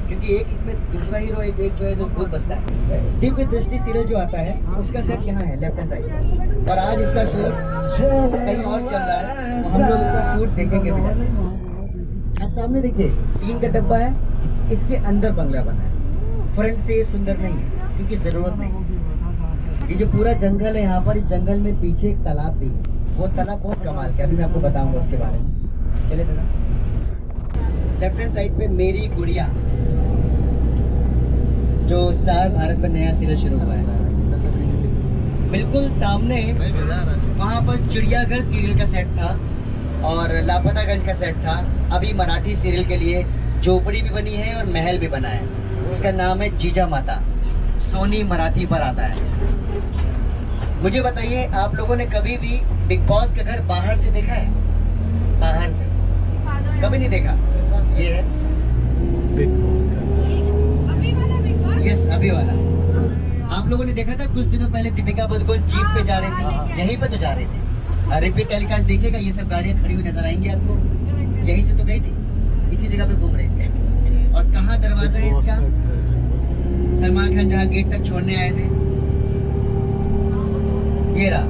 क्योंकि एक इसमें दूसरा हीरो एक जो है जो भूत बनता है। दिव्य दृष्टि सीरियल जो आता है उसका सेट यहाँ है लेफ्ट हैंड साइड, और आज इसका शूट कहीं और चल रहा है, तो हम लोग इसका शूट देखेंगे भी जाके। आप सामने देखिए, टीन का डब्बा है, इसके अंदर बंगला बना है। फ्रंट से ये सुंदर नहीं है क्योंकि जरूरत नहीं है। ये जो पूरा जंगल है यहाँ पर, इस जंगल में पीछे एक तालाब भी है, वो तालाब बहुत कमाल का, अभी मैं आपको बताऊंगा उसके बारे में। चले दादा, लेफ्ट हैंड साइड पे मेरी गुड़िया, जो स्टार भारत पर नया सीरियल शुरू हुआ है, बिल्कुल सामने वहाँ पर चिड़ियाघर सीरियल का सेट था और लापतागंज का सेट था। अभी मराठी सीरियल के लिए झोपड़ी भी बनी है और महल भी बना है, इसका नाम है जीजा माता, सोनी मराठी पर आता है। मुझे बताइए, आप लोगों ने कभी भी बिग बॉस का घर बाहर से देखा है? बाहर से कभी नहीं देखा। ये है बिग बॉस का, यस अभी वाला। आप लोगों ने देखा था कुछ दिनों पहले दीपिका पादुकोण जीप पे जा रहे थे, यहीं पे तो जा रहे थे। रिपीट टेलीकास्ट देखिएगा, ये सब गाड़ियाँ खड़ी हुई नजर आएंगी आपको, यहीं से तो गई थी, इसी जगह पे घूम रही थी। और कहाँ दरवाजा है इसका? सलमान खान जहाँ गेट तक छोड़ने आए थे, ये रहा।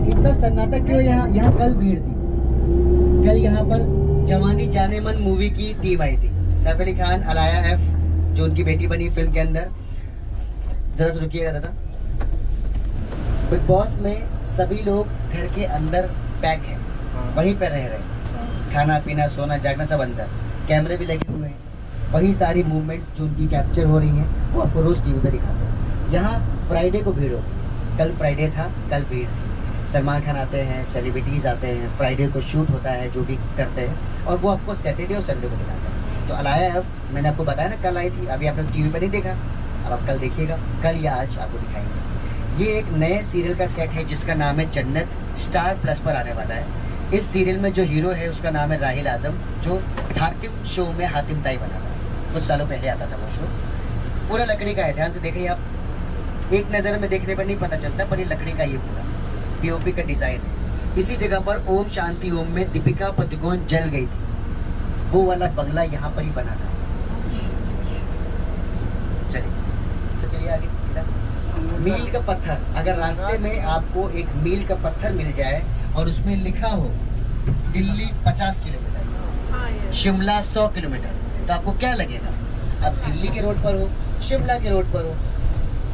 इतना सन्नाटा क्यों यहाँ कल भीड़ थी। कल यहाँ पर जवानी जाने मन मूवी की टीम आई थी, सैफ अली खान, अलाया एफ जो उनकी बेटी बनी फिल्म के अंदर। जरा तो रुकिएगा दादा। बिग बॉस में सभी लोग घर के अंदर पैक हैं, वहीं पे रह रहे हैं, खाना पीना सोना जागना सब अंदर, कैमरे भी लगे हुए हैं, वही सारी मूवमेंट्स जो उनकी कैप्चर हो रही हैं वो आपको रोज टीवी पे दिखाते हैं। यहाँ फ्राइडे को भीड़ होती है, कल फ्राइडे था, कल भीड़ थी। सलमान खान आते हैं, सेलिब्रिटीज़ आते हैं, फ्राइडे को शूट होता है जो भी करते हैं, और वो आपको सैटरडे और संडे को दिखाते हैं। तो अलाया एफ मैंने आपको बताया ना कल आई थी, अभी आप लोग टीवी पर नहीं देखा, अब आप कल देखिएगा, कल या आज आपको दिखाएंगे। ये एक नए सीरियल का सेट है जिसका नाम है जन्नत, स्टार प्लस पर आने वाला है। इस सीरियल में जो हीरो है उसका नाम है राहिल आजम, जो हातिम शो में हातिम ताई बना था, कुछ सालों पहले आता था वो शो। पूरा लकड़ी का है, ध्यान से देखिए आप, एक नज़र में देखने पर नहीं पता चलता, पर ये लकड़ी का ये पूरा पीओपी का डिजाइन है। इसी जगह पर ओम शांति ओम में दीपिका पादुकोण जल गई थी, वो वाला बंगला यहाँ पर ही बना था। चलिए आगे सीधा। मील का पत्थर, अगर रास्ते में आपको एक मील का पत्थर मिल जाए और उसमें लिखा हो दिल्ली 50 किलोमीटर, शिमला 100 किलोमीटर, तो आपको क्या लगेगा? अब दिल्ली के रोड पर हो, शिमला के रोड पर हो,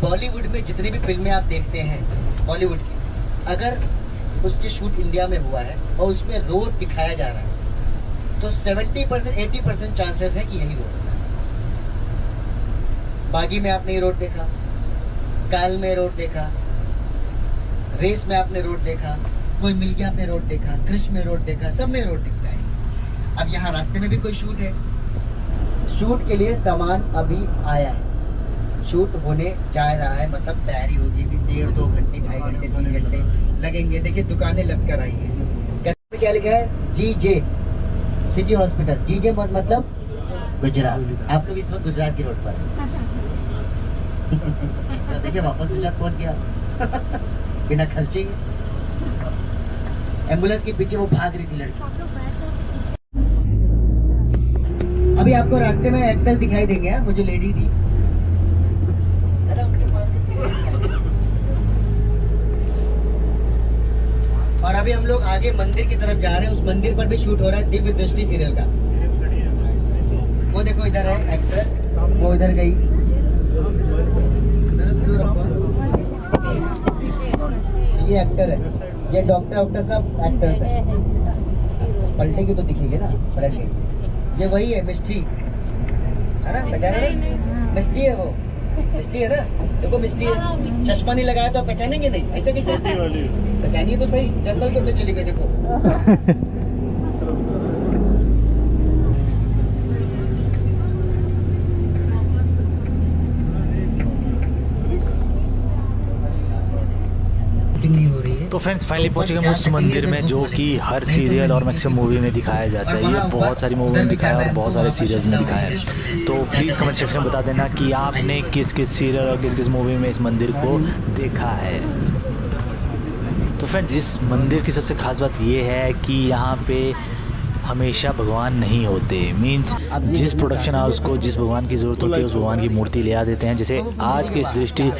बॉलीवुड में जितनी भी फिल्में आप देखते हैं बॉलीवुड की, अगर उसके शूट इंडिया में हुआ है और उसमें रोड दिखाया जा रहा है तो 70% 80% चांसेस है कि यही रोड होता है। बागी में आपने ये रोड देखा, काल में रोड देखा, रेस में आपने रोड देखा, कोई मिल गया आपने रोड देखा, कृष्ण में रोड देखा, सब में रोड दिखता है। अब यहाँ रास्ते में भी कोई शूट है, शूट के लिए सामान अभी आया है, शूट होने जा रहा है, मतलब तैयारी होगी भी 1.5-2 घंटे 2.5 घंटे 3 घंटे लगेंगे। देखिए दुकानें लग कर आई हैं। क्या लिखा है? जीजे सिटी हॉस्पिटल। जीजे मतलब गुजरात। आप लोग इस वक्त गुजरात की रोड पर हैं। देखिए वापस गुजरात पहुंच गया बिना खर्चे। एम्बुलेंस के पीछे वो भाग रही थी लड़की। अभी आपको रास्ते में एक्टर दिखाई देंगे, वो जो लेडी थी दादा उनके पास से। और अभी हम लोग आगे मंदिर की तरफ जा रहे हैं। उस मंदिर पर भी शूट हो रहा है दिव्य दृष्टि सीरियल का। वो देखो इधर है एक्टर, वो इधर गई। ये एक्टर है, ये डॉक्टर सब एक्टर्स है। पलटेगी तो दिखेगी ना, पलट गई। ये वही है मिष्टी, है ना? पहचाने? मिष्टी है वो, मिष्टी है ना? देखो मिष्टी है। चश्मा नहीं लगाया तो पहचानेंगे नहीं, ऐसे कैसे? पहचानिए तो सही, जंगल के अंदर चली गई देखो। तो फ्रेंड्स फाइनली पहुंचे हम उस मंदिर में जो कि हर सीरियल और मैक्सिमम मूवी में दिखाया जाता है। ये बहुत सारी मूवी में दिखाया है और बहुत सारे सीरियल्स में दिखाया है। तो प्लीज़ कमेंट सेक्शन में बता देना कि आपने किस किस सीरियल और किस किस मूवी में इस मंदिर को देखा है। तो फ्रेंड्स इस मंदिर की सबसे ख़ास बात ये है कि यहाँ पे हमेशा भगवान नहीं होते। मीन्स जिस प्रोडक्शन हाउस को जिस भगवान की ज़रूरत होती है उस भगवान की मूर्ति ले आ देते हैं। जैसे आज के इस दृष्टि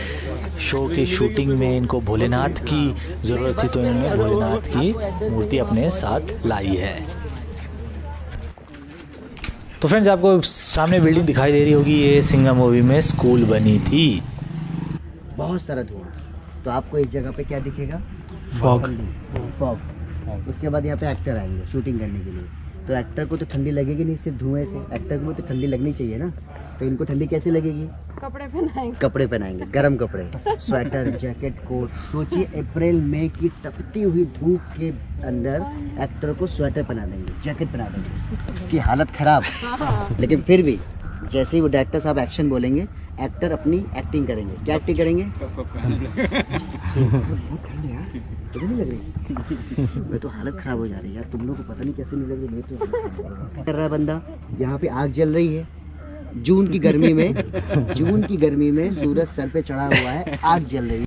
शो की शूटिंग में इनको भोलेनाथ की ज़रूरत थी तो इन्होंने भोलेनाथ की मूर्ति अपने साथ लाई है। तो फ्रेंड्स आपको सामने बिल्डिंग दिखाई दे रही होगी, ये सिंघम मूवी में स्कूल बनी थी। बहुत सारा धुआं, तो आपको एक जगह पे क्या दिखेगा? फॉग। उसके बाद यहाँ पे एक्टर आएंगे शूटिंग करने के लिए। तो एक्टर को तो ठंडी लगेगी नहीं सिर्फ धुएं से, एक्टर को तो ठंडी लगनी चाहिए ना। तो इनको ठंडी कैसे लगेगी? कपड़े पहनाएंगे, गर्म कपड़े, स्वेटर, जैकेट, कोट। सोचिए अप्रैल मई की तपती हुई धूप के अंदर एक्टर को स्वेटर पहना देंगे, जैकेट पहना देंगे, उसकी हालत खराब। लेकिन फिर भी जैसे ही वो डायरेक्टर साहब एक्शन बोलेंगे, एक्टर अपनी एक्टिंग करेंगे। क्या एक्टिंग करेंगे? तो नहीं लग रही? मैं तो हालत खराब हो जा रही है यार, तुम लोग को पता नहीं कैसे नहीं लग रही। मैं तो कर रहा है बंदा, यहाँ पे आग जल रही है। जून की गर्मी में सूरज सर पे चढ़ा हुआ है, आग जल रही है,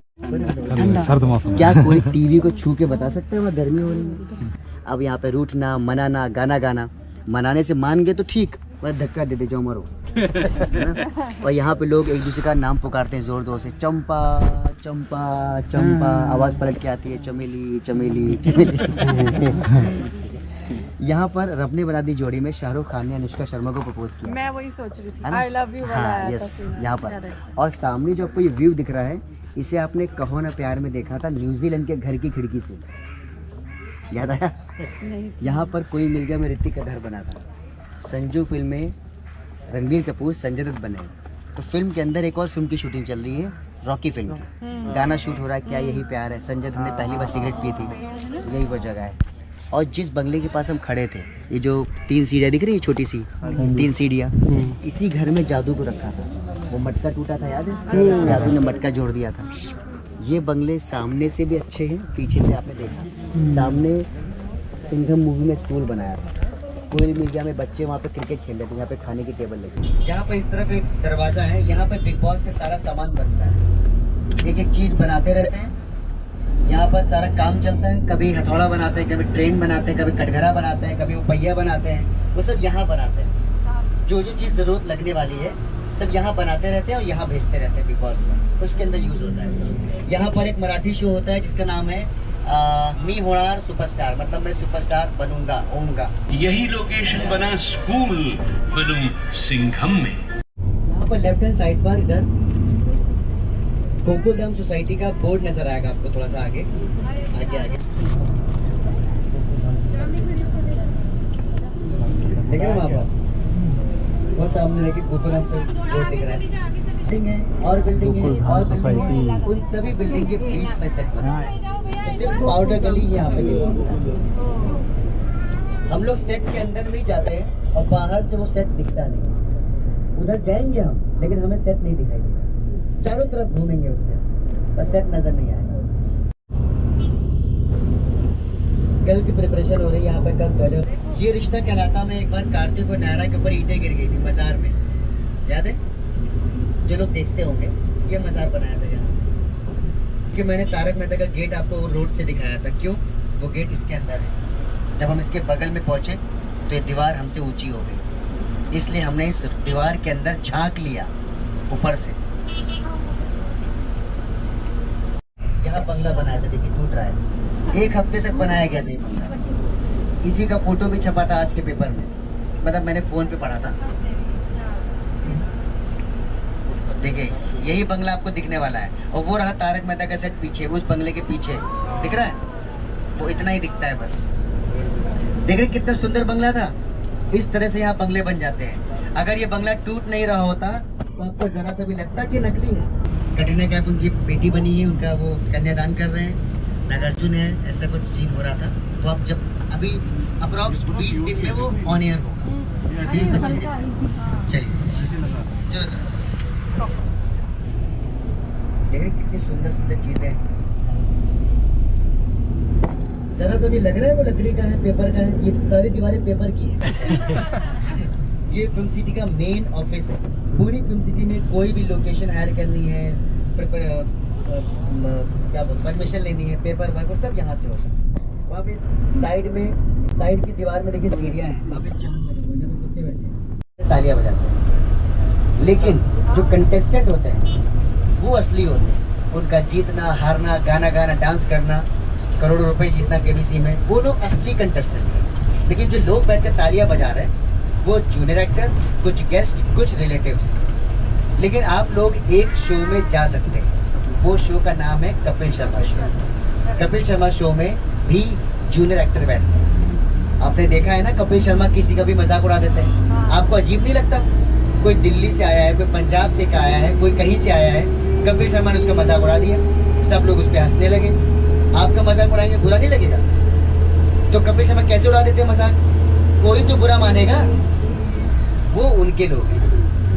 ठंडा। क्या कोई टीवी को छू के बता सकते हैं वहाँ गर्मी हो रही है? अब यहाँ पे रूठना, मनाना, गाना गाना, मनाने से मान गए तो ठीक, बस धक्का दे दे जाओ मरो। और यहाँ पे लोग एक दूसरे का नाम पुकारते हैं जोर जोर से, चंपा चंपा चंपा। आवाज़ पलट के आती है, चमेली चमेली चमेली। यहाँ पर रब ने बना दी जोड़ी में शाहरुख खान ने अनुष्का शर्मा को प्रपोज किया। मैं वही सोच रही थी, आई लव यू वाला आया था सीन यहाँ पर। और सामने जो आपको ये व्यू दिख रहा है, इसे आपने कहो ना प्यार में देखा था न्यूजीलैंड के घर की खिड़की से, याद आया? यहाँ पर कोई मिल गया मैं ऋतिक का घर बना था। संजू फिल्म में रणबीर कपूर संजय दत्त बने। तो फिल्म के अंदर एक और फिल्म की शूटिंग चल रही है, रॉकी फिल्म की। गाना शूट हो रहा है, क्या यही प्यार है। संजय दत्त ने पहली बार सिगरेट पी थी, यही वो जगह है। और जिस बंगले के पास हम खड़े थे, ये जो 3 सीढ़ियाँ दिख रही है, छोटी सी 3 सीढ़ियाँ, इसी घर में जादू को रखा था। वो मटका टूटा था, याद है? जादू ने मटका जोड़ दिया था। ये बंगले सामने से भी अच्छे हैं, पीछे से आपने देखा। सामने सिंघम मूवी में स्कूल बनाया था। कोयल मीडिया में बच्चे वहाँ पे क्रिकेट खेल रहे थे, यहाँ पे खाने की टेबल लगी। यहाँ पे इस तरफ एक दरवाज़ा है, यहाँ पे बिग बॉस का सारा सामान बनता है। एक एक चीज़ बनाते रहते हैं, यहाँ पर सारा काम चलता है। कभी हथौड़ा बनाते हैं, कभी ट्रेन बनाते हैं, कभी कटघरा बनाते हैं, कभी वो पहिया बनाते हैं। वो सब यहाँ बनाते हैं। जो जो चीज़ ज़रूरत लगने वाली है सब यहाँ बनाते रहते हैं और यहाँ भेजते रहते हैं बिग बॉस में, उसके अंदर यूज़ होता है। यहाँ पर एक मराठी शो होता है जिसका नाम है मी होणार सुपरस्टार, मतलब मैं सुपरस्टार बनूंगा, होऊंगा। यही लोकेशन बना स्कूल फिल्म सिंघम में। यहाँ पर लेफ्ट हैंड साइड पर इधर गोकुलधाम सोसाइटी का बोर्ड नजर आएगा आपको, थोड़ा सा आगे आगे देख रहे हैं वहाँ पर, वो सामने देखिए गोकुलधाम से बोर्ड दिख रहा है। बिल्डिंग है और बिल्डिंग है और बिल्डिंग है, उन सभी बिल्डिंग के बीच में सेट बना है। सिर्फ पाउडर गली यहाँ पे नहीं होता। हम लोग सेट के अंदर नहीं जाते हैं और बाहर से वो सेट दिखता नहीं। उधर जाएंगे हम, लेकिन हमें सेट नहीं दिखाई देगा। चारों तरफ घूमेंगे उसके, बस सेट नजर नहीं आएगा। कल की प्रिपरेशन हो रही है यहाँ पे। कल ध्वजा, ये रिश्ता कहलाता में एक बार कार्तिक और नायरा के ऊपर ईंटें गिर गई थी मजार में, याद है? जो लोग देखते होंगे, ये मजार बनाया था यहाँ कि मैंने तारक मेहता का गेट आपको रोड से दिखाया था। क्यों? वो गेट इसके अंदर है। जब हम इसके बगल में पहुंचे तो ये दीवार हमसे ऊंची हो गई, इसलिए हमने इस दीवार के अंदर झांक लिया ऊपर से। यहाँ बंगला बनाया था, देखिए टूट रहा है। 1 हफ्ते तक बनाया गया था ये बंगला। इसी का फोटो भी छपा था आज के पेपर में, मतलब मैंने फोन पे पढ़ा था। देखिए यही बंगला आपको दिखने वाला है, और वो रहा तारक मेहता का सेट पीछे, उस बंगले के पीछे दिख रहा है, वो इतना ही दिखता है बस। देख रहे कितना सुंदर बंगला था। इस तरह से यहाँ बंगले बन जाते हैं। अगर ये बंगला टूट नहीं रहा होता तो आपको जरा सा भी लगता कि नकली है। कटरीना कैफ उनकी बेटी बनी है, उनका वो कन्यादान कर रहे हैं, नागार्जुन है, ऐसा कुछ सीन हो रहा था। तो अब जब अभी अप्रॉक्स 20 दिन में वो ऑन एयर होगा, 20-25 दिन। चलिए चलो देख रहे कितनी सुंदर सुंदर चीजें हैं। जरा सा भी लग रहा है वो लकड़ी का है, पेपर का है। ये सारी दीवारें पेपर की है। ये फिल्म सिटी का मेन ऑफिस है। पूरी फिल्म सिटी में कोई भी लोकेशन हायर करनी है, क्या बोलते परमिशन लेनी है, पेपर वर्क, वो सब यहाँ से होता है। वहाँ पे साइड की दीवार में देखिए सीढ़ियाँ हैं, वहाँ पे चांद लगे हुए हैं, कुत्ते बैठे हैं, तालियां बजाते हैं। लेकिन जो कंटेस्टेंट होते हैं वो असली होते हैं। उनका जीतना, हारना, गाना गाना, डांस करना, करोड़ों रुपए जीतना केबीसी में, वो लोग असली कंटेस्टेंट हैं। लेकिन जो लोग बैठकर तालियां बजा रहे हैं वो जूनियर एक्टर, कुछ गेस्ट, कुछ रिलेटिव्स। लेकिन आप लोग एक शो में जा सकते हैं, वो शो का नाम है कपिल शर्मा शो। कपिल शर्मा शो में भी जूनियर एक्टर बैठते हैं। आपने देखा है ना, कपिल शर्मा किसी का भी मजाक उड़ा देते हैं। आपको अजीब नहीं लगता? कोई दिल्ली से आया है, कोई पंजाब से का आया है, कोई कहीं से आया है, कपिल शर्मा ने उसका मजाक उड़ा दिया, सब लोग उस पर हंसने लगे। आपका मजाक उड़ाएंगे, बुरा नहीं लगेगा? तो कपिल शर्मा कैसे उड़ा देते हैं मजाक? कोई तो बुरा मानेगा, वो उनके लोग हैं।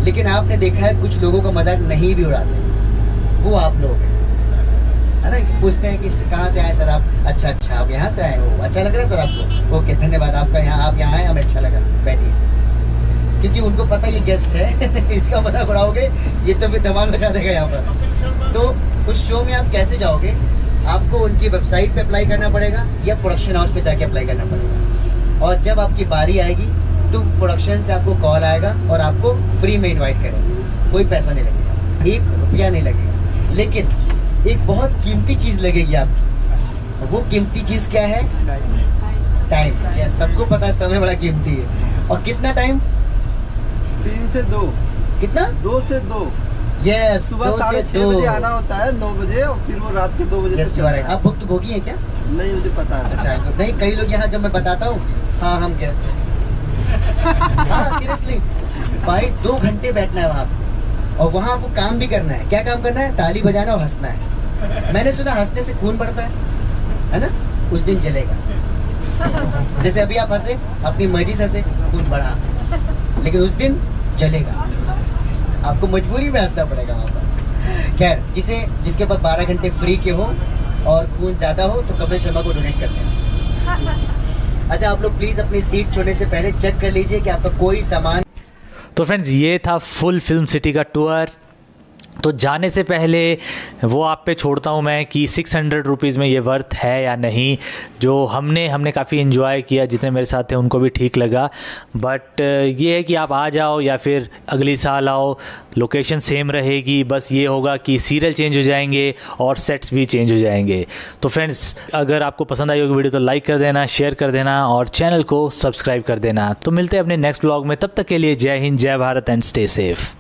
लेकिन आपने देखा है कुछ लोगों का मजाक नहीं भी उड़ाते, वो आप लोग हैं, है ना। पूछते हैं कि कहाँ से आए सर आप? अच्छा आप यहाँ से आए हो, अच्छा लग रहा है सर आपको? ओके धन्यवाद आपका, यहाँ आप यहाँ आए, हमें अच्छा लगा, बैठिए। क्योंकि उनको पता ये गेस्ट है इसका मजाक उड़ाओगे ये तो भी धमाल मचा देगा यहाँ पर। तो उस शो में आप कैसे जाओगे? आपको उनकी वेबसाइट पे अप्लाई करना पड़ेगा या प्रोडक्शन हाउस पे जाके अप्लाई करना पड़ेगा। और जब आपकी बारी आएगी तो प्रोडक्शन से आपको कॉल आएगा और आपको फ्री में इनवाइट करेंगे। कोई पैसा नहीं लगेगा, 1 रुपया नहीं लगेगा। लेकिन एक बहुत कीमती चीज़ लगेगी आपकी। वो कीमती चीज़ क्या है? टाइम। यह सबको पता है, समय बड़ा कीमती है। और कितना टाइम? 3 से 2। कितना? 2 से 2। यस, सुबह 6:30 बजे आना होता है, 9 बजे, और फिर वो रात के 2 बजे तक। यस, आप भुक्त भोगी है क्या? नहीं, मुझे पता है। अच्छा, नहीं कई लोग यहाँ जब मैं बताता हूँ, हाँ हम क्या, हाँ सीरियसली भाई 2 घंटे बैठना है वहाँ पे, और वहाँ आपको काम भी करना है। क्या काम करना है? ताली बजाना और हंसना है। मैंने सुना हंसने से खून बढ़ता है ना? उस दिन जलेगा। जैसे अभी आप हंसे, अपनी मर्जी से हंसे, खून बढ़ा, लेकिन उस दिन जलेगा, आपको मजबूरी में हंसना पड़ेगा वहाँ पर। खैर, जिसके पास 12 घंटे फ्री के हो और खून ज़्यादा हो तो कपिल शर्मा को डोनेट करते हैं। अच्छा, आप लोग प्लीज़ अपनी सीट छोड़ने से पहले चेक कर लीजिए कि आपका कोई सामान। तो फ्रेंड्स, ये था फुल फिल्म सिटी का टूर। तो जाने से पहले वो आप पे छोड़ता हूँ मैं कि 600 रुपीज़ में ये वर्थ है या नहीं। जो हमने काफ़ी इन्जॉय किया, जितने मेरे साथ थे उनको भी ठीक लगा। बट ये है कि आप आ जाओ या फिर अगली साल आओ, लोकेशन सेम रहेगी, बस ये होगा कि सीरियल चेंज हो जाएंगे और सेट्स भी चेंज हो जाएंगे। तो फ्रेंड्स, अगर आपको पसंद आई होगी वीडियो तो लाइक कर देना, शेयर कर देना और चैनल को सब्सक्राइब कर देना। तो मिलते हैं अपने नेक्स्ट ब्लॉग में, तब तक के लिए जय हिंद, जय भारत एंड स्टे सेफ।